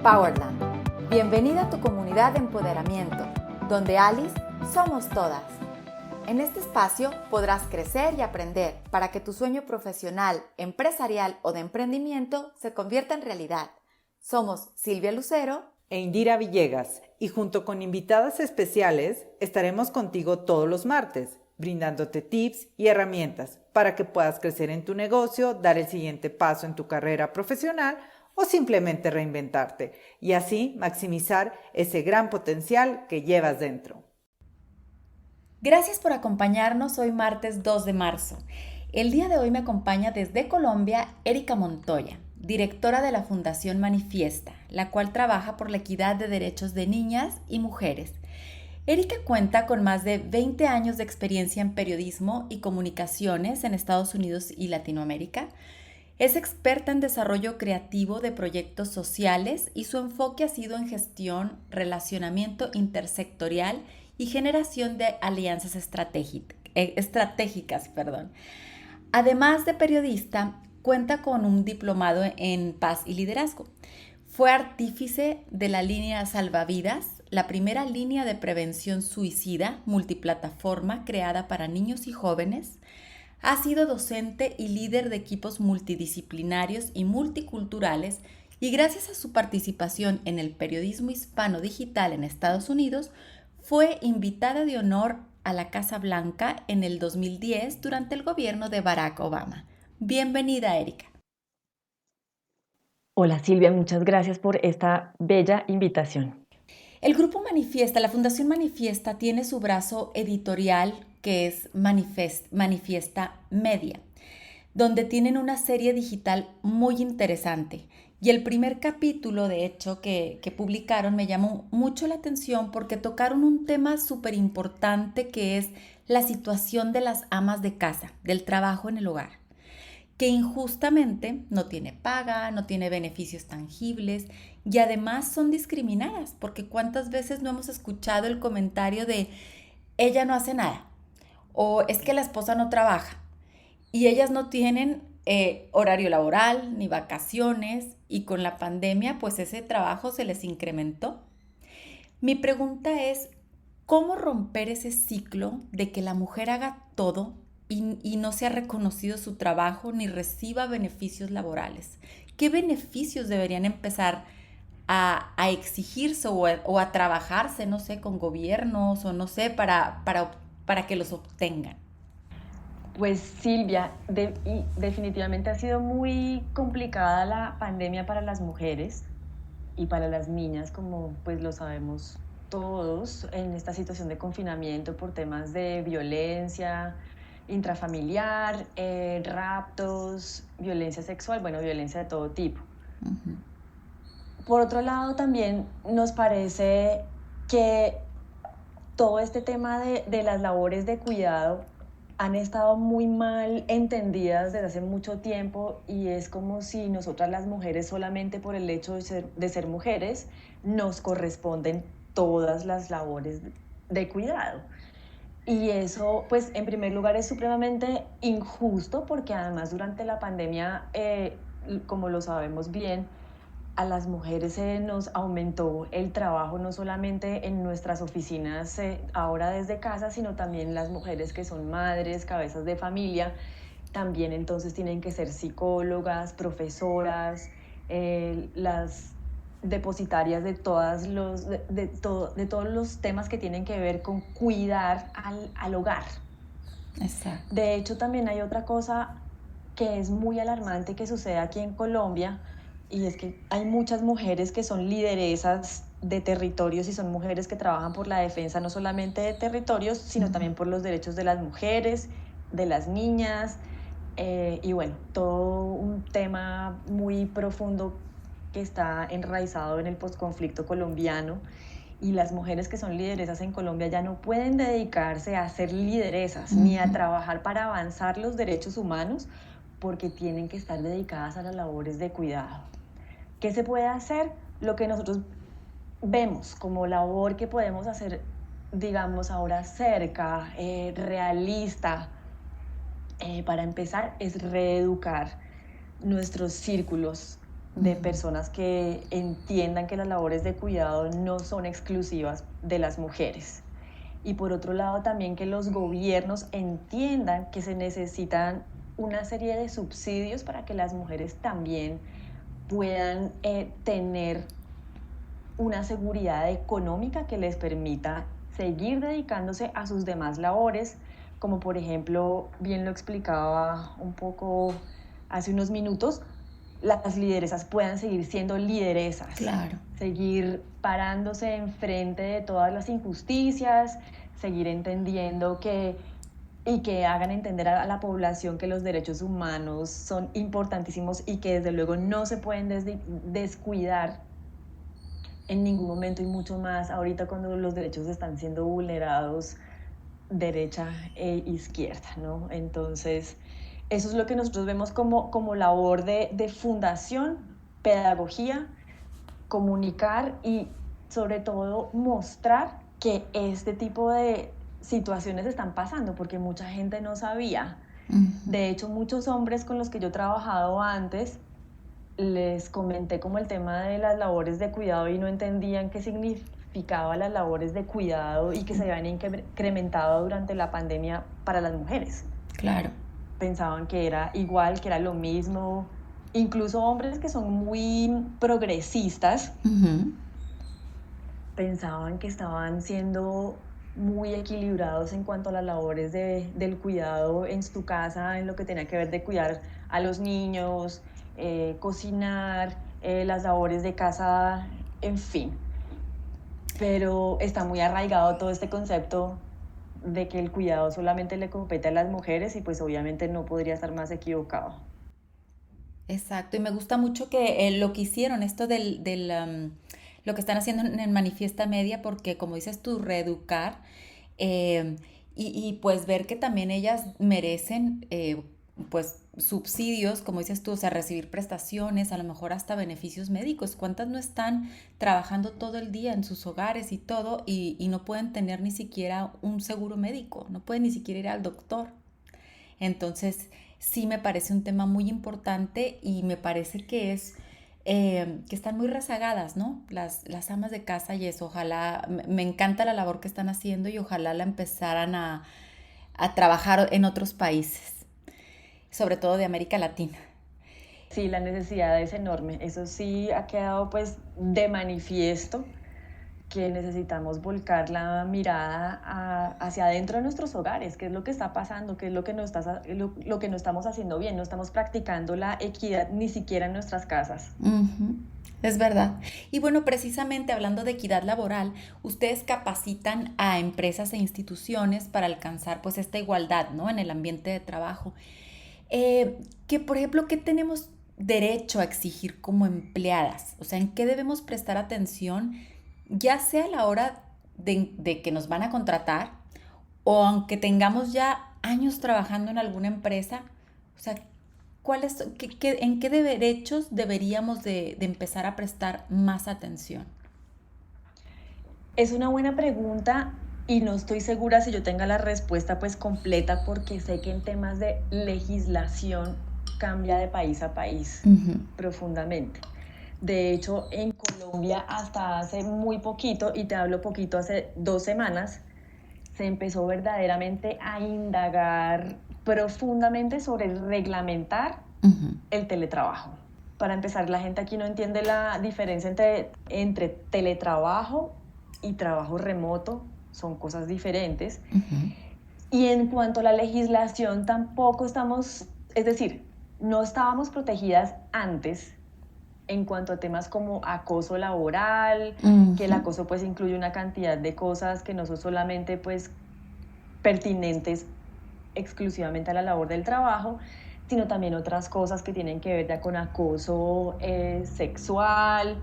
Powerland. Bienvenida a tu comunidad de empoderamiento, donde Alice somos todas. En este espacio podrás crecer y aprender para que tu sueño profesional, empresarial o de emprendimiento se convierta en realidad. Somos Silvia Lucero e Indira Villegas, y junto con invitadas especiales estaremos contigo todos los martes, brindándote tips y herramientas para que puedas crecer en tu negocio, dar el siguiente paso en tu carrera profesional o simplemente reinventarte y así maximizar ese gran potencial que llevas dentro. Gracias por acompañarnos hoy martes 2 de marzo. El día de hoy me acompaña desde Colombia Erika Montoya, directora de la Fundación Manifiesta, la cual trabaja por la equidad de derechos de niñas y mujeres. Erika cuenta con más de 20 años de experiencia en periodismo y comunicaciones en Estados Unidos y Latinoamérica. Es experta en desarrollo creativo de proyectos sociales y su enfoque ha sido en gestión, relacionamiento intersectorial y generación de alianzas estratégicas. Además de periodista, cuenta con un diplomado en paz y liderazgo. Fue artífice de la línea Salvavidas, la primera línea de prevención suicida multiplataforma creada para niños y jóvenes. Ha sido docente y líder de equipos multidisciplinarios y multiculturales y gracias a su participación en el periodismo hispano digital en Estados Unidos, fue invitada de honor a la Casa Blanca en el 2010 durante el gobierno de Barack Obama. Bienvenida, Erika. Hola Silvia, muchas gracias por esta bella invitación. El grupo Manifiesta, la Fundación Manifiesta, tiene su brazo editorial que es Manifiesta Media, donde tienen una serie digital muy interesante. Y el primer capítulo, de hecho, que publicaron me llamó mucho la atención porque tocaron un tema súper importante que es la situación de las amas de casa, del trabajo en el hogar, que injustamente no tiene paga, no tiene beneficios tangibles y además son discriminadas, porque cuántas veces no hemos escuchado el comentario de ella no hace nada o es que la esposa no trabaja y ellas no tienen horario laboral ni vacaciones y con la pandemia pues ese trabajo se les incrementó. Mi pregunta es, ¿cómo romper ese ciclo de que la mujer haga todo y no se ha reconocido su trabajo ni reciba beneficios laborales? ¿Qué beneficios deberían empezar a exigirse o a trabajarse, no sé, con gobiernos o no sé, para que los obtengan? Pues Silvia, definitivamente ha sido muy complicada la pandemia para las mujeres y para las niñas, como pues lo sabemos todos, en esta situación de confinamiento por temas de violencia intrafamiliar, raptos, violencia sexual, bueno, violencia de todo tipo. Uh-huh. Por otro lado, también nos parece que todo este tema de las labores de cuidado han estado muy mal entendidas desde hace mucho tiempo y es como si nosotras las mujeres solamente por el hecho de ser mujeres nos corresponden todas las labores de cuidado. Y eso, pues, en primer lugar es supremamente injusto porque además durante la pandemia, como lo sabemos bien, a las mujeres se nos aumentó el trabajo no solamente en nuestras oficinas ahora desde casa, sino también las mujeres que son madres, cabezas de familia, también entonces tienen que ser psicólogas, profesoras, las depositarias de todos los temas que tienen que ver con cuidar al hogar. Exacto. De hecho, también hay otra cosa que es muy alarmante que sucede aquí en Colombia, y es que hay muchas mujeres que son lideresas de territorios y son mujeres que trabajan por la defensa no solamente de territorios, sino también por los derechos de las mujeres, de las niñas, y bueno, todo un tema muy profundo que está enraizado en el posconflicto colombiano. Y las mujeres que son lideresas en Colombia ya no pueden dedicarse a ser lideresas ni a trabajar para avanzar los derechos humanos porque tienen que estar dedicadas a las labores de cuidado. ¿Qué se puede hacer? Lo que nosotros vemos como labor que podemos hacer, digamos, ahora cerca, realista, para empezar, es reeducar nuestros círculos de personas que entiendan que las labores de cuidado no son exclusivas de las mujeres. Y por otro lado también que los gobiernos entiendan que se necesitan una serie de subsidios para que las mujeres también puedan tener una seguridad económica que les permita seguir dedicándose a sus demás labores, como por ejemplo, bien lo explicaba un poco hace unos minutos, las lideresas puedan seguir siendo lideresas, Claro. seguir parándose enfrente de todas las injusticias, seguir entendiendo y que hagan entender a la población que los derechos humanos son importantísimos y que desde luego no se pueden descuidar en ningún momento, y mucho más ahorita cuando los derechos están siendo vulnerados derecha e izquierda, ¿no? Entonces, eso es lo que nosotros vemos como labor de fundación, pedagogía, comunicar y sobre todo mostrar que este tipo de situaciones están pasando, porque mucha gente no sabía. De hecho, muchos hombres con los que yo he trabajado antes, les comenté como el tema de las labores de cuidado y no entendían qué significaba las labores de cuidado y que se habían incrementado durante la pandemia para las mujeres. Claro. Pensaban que era igual, que era lo mismo. Incluso hombres que son muy progresistas pensaban que estaban siendo muy equilibrados en cuanto a las labores del cuidado en su casa, en lo que tenía que ver de cuidar a los niños, cocinar, las labores de casa, en fin. Pero está muy arraigado todo este concepto de que el cuidado solamente le compete a las mujeres y pues obviamente no podría estar más equivocado. Exacto, y me gusta mucho que lo que hicieron, esto lo que están haciendo en Manifiesta Media, porque como dices tú, reeducar y pues ver que también ellas merecen pues subsidios, como dices tú, o sea, recibir prestaciones, a lo mejor hasta beneficios médicos. ¿Cuántas no están trabajando todo el día en sus hogares y todo y no pueden tener ni siquiera un seguro médico, no pueden ni siquiera ir al doctor? Entonces, sí me parece un tema muy importante y me parece que que están muy rezagadas, ¿no? Las amas de casa y eso, ojalá, me encanta la labor que están haciendo y ojalá la empezaran a trabajar en otros países, sobre todo de América Latina. Sí, la necesidad es enorme. Eso sí ha quedado pues de manifiesto que necesitamos volcar la mirada hacia adentro de nuestros hogares, qué es lo que está pasando, qué es lo que lo que no estamos haciendo bien, no estamos practicando la equidad ni siquiera en nuestras casas. Es verdad. Y bueno, precisamente hablando de equidad laboral, ustedes capacitan a empresas e instituciones para alcanzar pues esta igualdad, ¿no? En el ambiente de trabajo. Que por ejemplo, ¿qué tenemos derecho a exigir como empleadas? O sea, ¿en qué debemos prestar atención? Ya sea a la hora de que nos van a contratar o aunque tengamos ya años trabajando en alguna empresa, o sea, ¿en qué derechos deberíamos de empezar a prestar más atención? Es una buena pregunta y no estoy segura si yo tenga la respuesta pues completa, porque sé que en temas de legislación cambia de país a país profundamente. De hecho, en Colombia hasta hace muy poquito, y te hablo poquito, hace 2 semanas, se empezó verdaderamente a indagar profundamente sobre reglamentar el teletrabajo. Para empezar, la gente aquí no entiende la diferencia entre teletrabajo y trabajo remoto, son cosas diferentes. Y en cuanto a la legislación, tampoco estamos, es decir, no estábamos protegidas antes en cuanto a temas como acoso laboral, que el acoso pues incluye una cantidad de cosas que no son solamente pues pertinentes exclusivamente a la labor del trabajo, sino también otras cosas que tienen que ver ya con acoso sexual,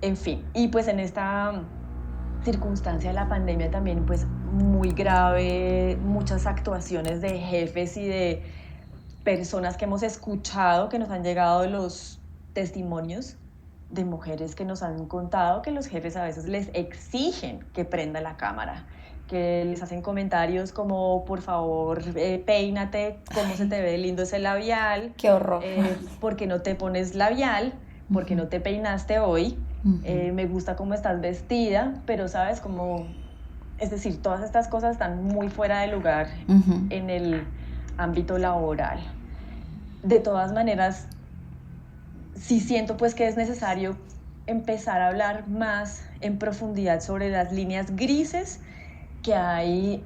en fin. Y pues en esta circunstancia de la pandemia también pues muy grave, muchas actuaciones de jefes y de personas que hemos escuchado, que nos han llegado los testimonios de mujeres que nos han contado que los jefes a veces les exigen que prenda la cámara, que les hacen comentarios como, por favor, peínate, cómo se te ve lindo ese labial. ¡Qué horror! ¿Por qué no te pones labial? ¿por qué no te peinaste hoy? Me gusta cómo estás vestida, pero sabes, como, es decir, todas estas cosas están muy fuera de lugar en el ámbito laboral. De todas maneras, sí siento pues que es necesario empezar a hablar más en profundidad sobre las líneas grises que hay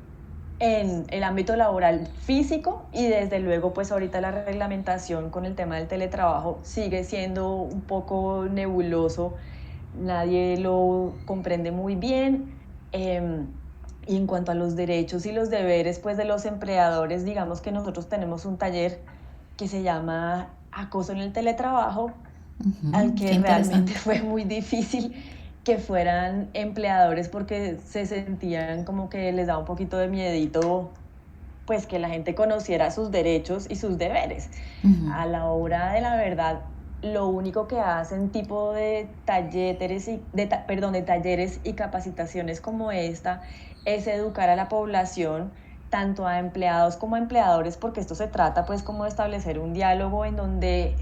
en el ámbito laboral físico, y desde luego pues ahorita la reglamentación con el tema del teletrabajo sigue siendo un poco nebuloso, nadie lo comprende muy bien. Y en cuanto a los derechos y los deberes pues de los empleadores, digamos que nosotros tenemos un taller que se llama Acoso en el Teletrabajo, al que realmente fue muy difícil que fueran empleadores porque se sentían como que les daba un poquito de miedito pues que la gente conociera sus derechos y sus deberes. A la hora de la verdad, lo único que hacen tipo de talleres de talleres y capacitaciones como esta es educar a la población, tanto a empleados como a empleadores, porque esto se trata pues como de establecer un diálogo en donde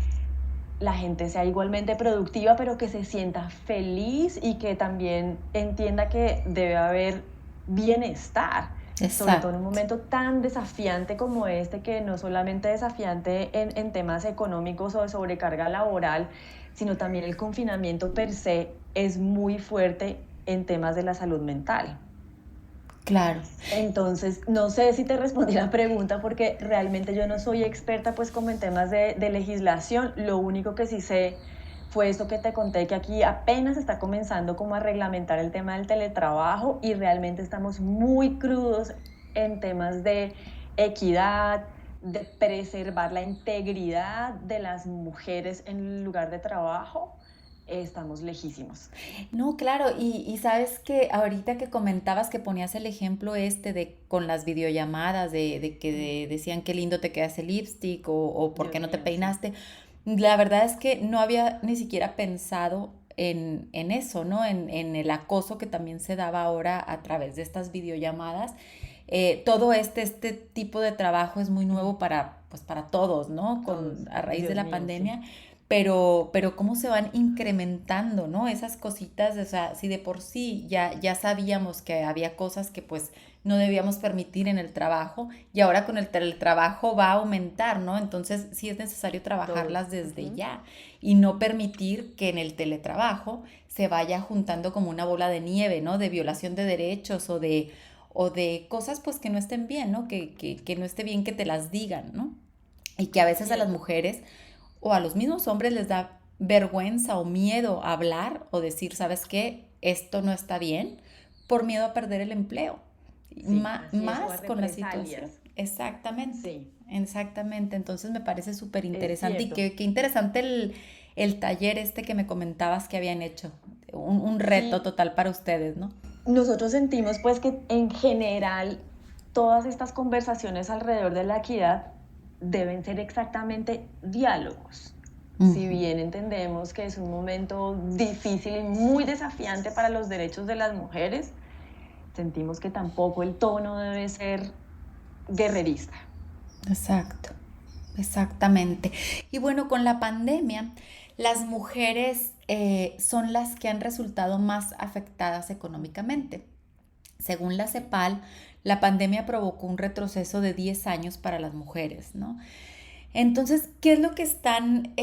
la gente sea igualmente productiva, pero que se sienta feliz y que también entienda que debe haber bienestar. Exacto. Sobre todo en un momento tan desafiante como este, que no solamente desafiante en temas económicos o de sobrecarga laboral, sino también el confinamiento per se es muy fuerte en temas de la salud mental. Claro. Entonces, no sé si te respondí la pregunta porque realmente yo no soy experta pues como en temas de legislación. Lo único que sí sé fue esto que te conté, que aquí apenas está comenzando como a reglamentar el tema del teletrabajo y realmente estamos muy crudos en temas de equidad, de preservar la integridad de las mujeres en el lugar de trabajo. Estamos lejísimos. No, claro, y sabes que ahorita que comentabas que ponías el ejemplo de con las videollamadas, de que decían qué lindo te queda ese lipstick o por qué no te peinaste, la verdad es que no había ni siquiera pensado en eso, ¿no? En el acoso que también se daba ahora a través de estas videollamadas. Todo este tipo de trabajo es muy nuevo para todos, ¿no? A raíz de la pandemia. Sí. Pero cómo se van incrementando, ¿no? Esas cositas, o sea, si de por sí ya sabíamos que había cosas que pues no debíamos permitir en el trabajo, y ahora con el teletrabajo va a aumentar, ¿no? Entonces sí es necesario trabajarlas desde ya y no permitir que en el teletrabajo se vaya juntando como una bola de nieve, ¿no? De violación de derechos o de cosas pues que no estén bien, ¿no? Que no esté bien que te las digan, ¿no? Y que a veces a las mujeres o a los mismos hombres les da vergüenza o miedo hablar o decir, ¿sabes qué? Esto no está bien, por miedo a perder el empleo. Sí, más con la situación. Exactamente. Sí. Exactamente. Entonces me parece súper interesante. Y qué interesante el taller que me comentabas que habían hecho. Un reto total para ustedes, ¿no? Nosotros sentimos pues que en general todas estas conversaciones alrededor de la equidad deben ser exactamente diálogos. Si bien entendemos que es un momento difícil y muy desafiante para los derechos de las mujeres, sentimos que tampoco el tono debe ser guerrerista. Exacto, exactamente. Y bueno, con la pandemia, las mujeres son las que han resultado más afectadas económicamente. Según la CEPAL, la pandemia provocó un retroceso de 10 años para las mujeres, ¿no? Entonces, ¿qué es lo que están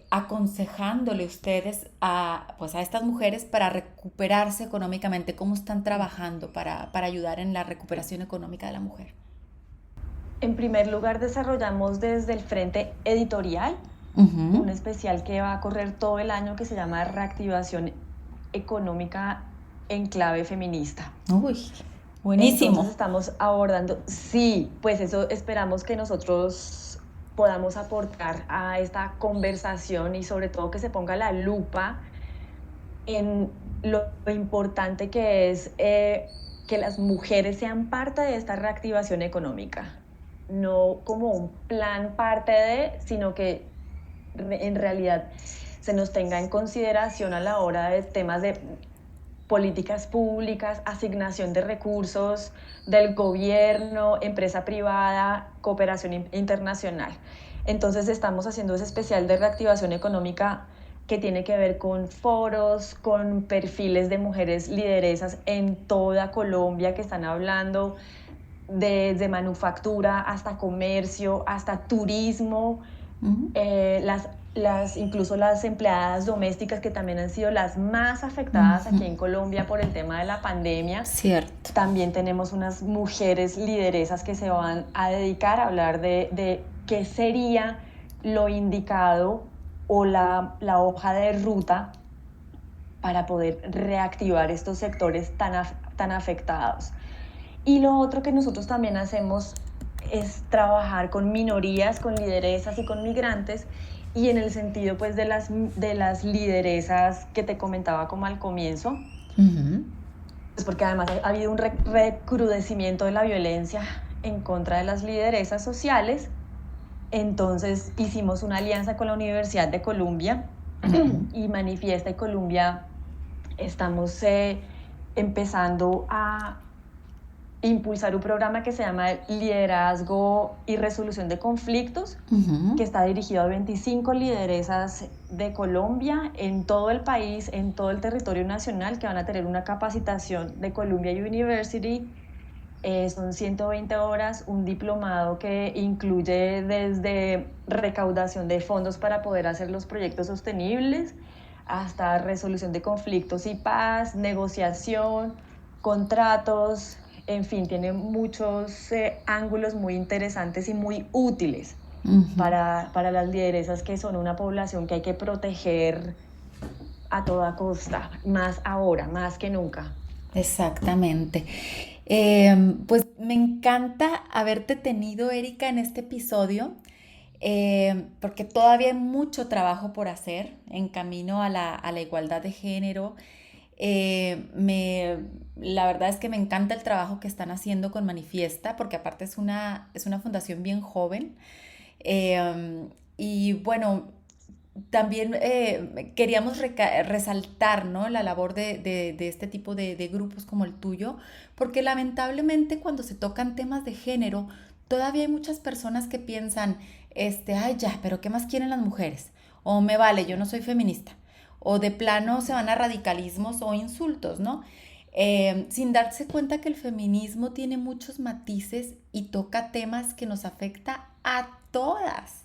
aconsejándole ustedes a estas mujeres para recuperarse económicamente? ¿Cómo están trabajando para ayudar en la recuperación económica de la mujer? En primer lugar, desarrollamos desde el frente editorial un especial que va a correr todo el año que se llama Reactivación Económica en Clave Feminista. Uy, buenísimo. Entonces estamos abordando, sí, pues eso esperamos que nosotros podamos aportar a esta conversación y sobre todo que se ponga la lupa en lo importante que es que las mujeres sean parte de esta reactivación económica. No como un plan parte de, sino que en realidad se nos tenga en consideración a la hora de temas de políticas públicas, asignación de recursos del gobierno, empresa privada, cooperación internacional. Entonces estamos haciendo ese especial de reactivación económica que tiene que ver con foros, con perfiles de mujeres lideresas en toda Colombia que están hablando desde manufactura hasta comercio, hasta turismo, incluso las empleadas domésticas que también han sido las más afectadas aquí en Colombia por el tema de la pandemia. Cierto. También tenemos unas mujeres lideresas que se van a dedicar a hablar de qué sería lo indicado o la hoja de ruta para poder reactivar estos sectores tan afectados. Y lo otro que nosotros también hacemos es trabajar con minorías, con lideresas y con migrantes, y en el sentido pues de las lideresas que te comentaba como al comienzo, pues porque además ha habido un recrudecimiento de la violencia en contra de las lideresas sociales. Entonces hicimos una alianza con la Universidad de Columbia y Manifiesta y Columbia estamos empezando a impulsar un programa que se llama Liderazgo y Resolución de Conflictos, que está dirigido a 25 lideresas de Colombia en todo el país, en todo el territorio nacional, que van a tener una capacitación de Columbia University. Son 120 horas, un diplomado que incluye desde recaudación de fondos para poder hacer los proyectos sostenibles, hasta resolución de conflictos y paz, negociación, contratos. En fin, tiene muchos ángulos muy interesantes y muy útiles para las lideresas, que son una población que hay que proteger a toda costa, más ahora, más que nunca. Exactamente. Pues me encanta haberte tenido, Erika, en este episodio, porque todavía hay mucho trabajo por hacer en camino a la igualdad de género. La verdad es que me encanta el trabajo que están haciendo con Manifiesta, porque aparte es una fundación bien joven. Y bueno, también queríamos resaltar, ¿no?, la labor de este tipo de grupos como el tuyo, porque lamentablemente cuando se tocan temas de género, todavía hay muchas personas que piensan, ay ya, pero ¿qué más quieren las mujeres? O me vale, yo no soy feminista. O de plano se van a radicalismos o insultos, ¿no? Sin darse cuenta que el feminismo tiene muchos matices y toca temas que nos afecta a todas.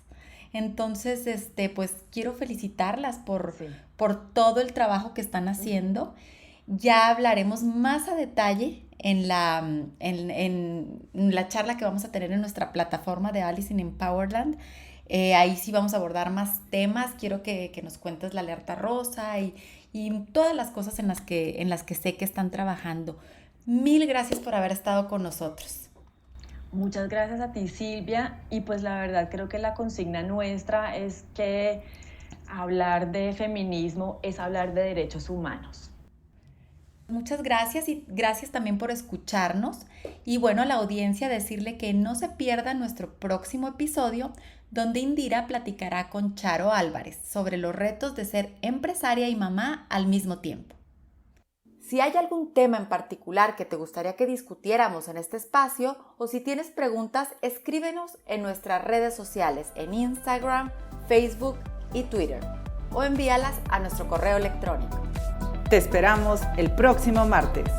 Entonces, pues quiero felicitarlas por todo el trabajo que están haciendo. Ya hablaremos más a detalle en la charla que vamos a tener en nuestra plataforma de Alice in Empowerland. Ahí sí vamos a abordar más temas. Quiero que nos cuentes la alerta rosa y todas las cosas en las que sé que están trabajando. Mil gracias por haber estado con nosotros. Muchas gracias a ti, Silvia. Y pues la verdad creo que la consigna nuestra es que hablar de feminismo es hablar de derechos humanos. Muchas gracias, y gracias también por escucharnos. Y bueno, a la audiencia decirle que no se pierda nuestro próximo episodio, donde Indira platicará con Charo Álvarez sobre los retos de ser empresaria y mamá al mismo tiempo. Si hay algún tema en particular que te gustaría que discutiéramos en este espacio, o si tienes preguntas, escríbenos en nuestras redes sociales, en Instagram, Facebook y Twitter, o envíalas a nuestro correo electrónico. Te esperamos el próximo martes.